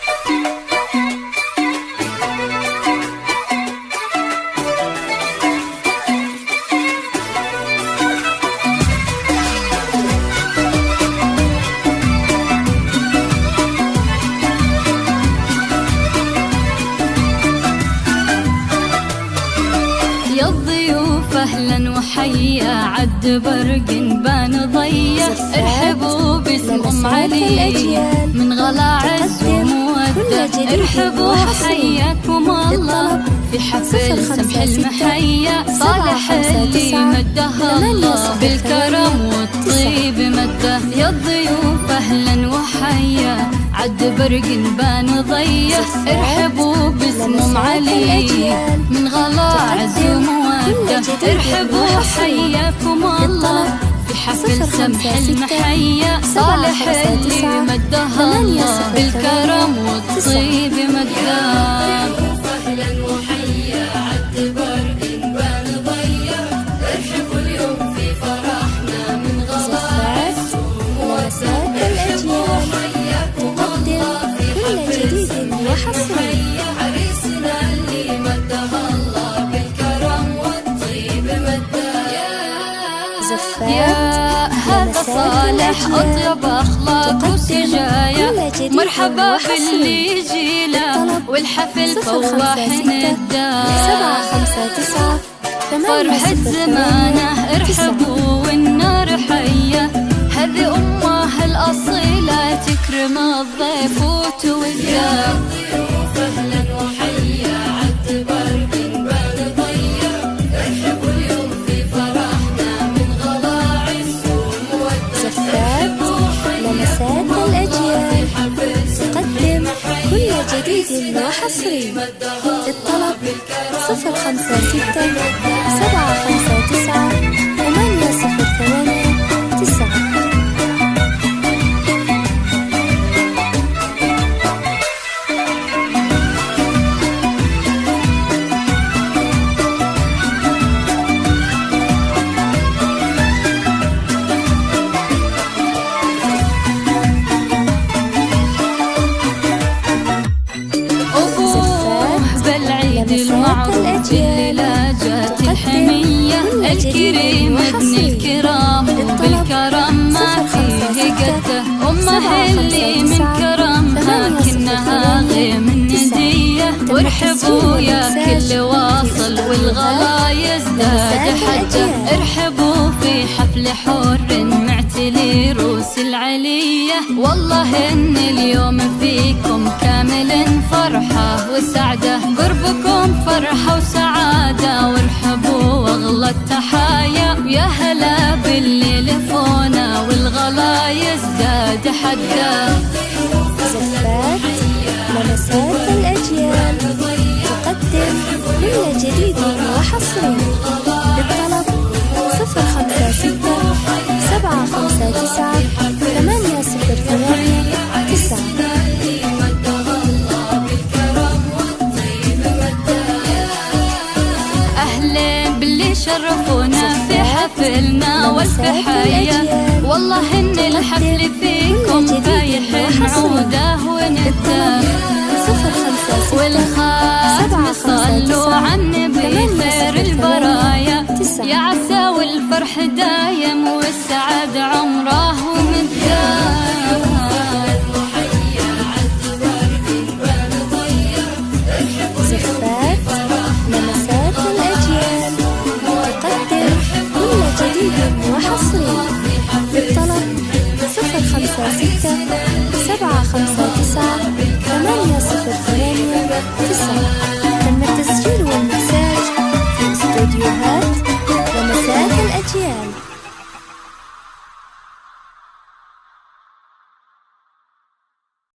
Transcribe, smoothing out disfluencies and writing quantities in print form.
يا الضيوف أهلا وحيا عد برق بان ضيا ارحبوا باسم أم علي من غلا عز ومودة ارحبوا حياكم الله في حفل سمح المحيا صالح اللي مده الله بالكرم والطيب مده. يا الضيوف أهلا وحيا عد برق بان ضيا ارحبوا باسم أم علي من غلا عز ومودة ارحبوا حياكم الله في حفل سمح المحيا صالح اللي مده الله بالكرم والطيب مده. أهلا وحيا عد برق بان ضيا ارحبوا اليوم في فرحنا من غلا عز ومودة ارحبوا حياكم الله في حفل سمح المحيا عريسنا اللي مده الله بالكرم والطيب مده. يا هذا صالح أطيب أخلاق وسجايا مرحبا باللي يجيله والحفل فواح نداه فرحة زمانه ارحبوا والنار حية هذه أمه الأصيلة تكرم الضيف وتوداه. أهلا وحيا عد برق بان ضيا ارحبوا اليوم في فرحنا من غلا عز ومودة لمسات الأجيال تقدم كل جديد وحصري. الطلب 056 759 808 9. المعروف الليلة جات الحمية الكريم ابن الكرام بالكرم ما فيه قده أمه اللي من كرمها كنها غيم الندية وارحبوا يا كل واصل والغلا يزداد حجه ارحبوا في حفل حر معتلي روس العلية والله ان اليوم فيكم كامل فرحة وسعدة قربكم فرحة وسعادة وارحبوا واغلى التحايا ويا هلا بالليل فونا والغلا يزداد حده. زفات لمسات الأجيال تقدم كل جديد وحصري. للطلب 056 759 808 9. شرفونا في حفلنا والفحية والله ان الحفل فيكم فايح عوده ونداه والخاتم صلوا على النبي خير البرايا يا عسى والفرح دايم والسعد عمره ومداه. زفات لمسات الأجيال تقدم كل جديد وحصري. بالطلب 056 759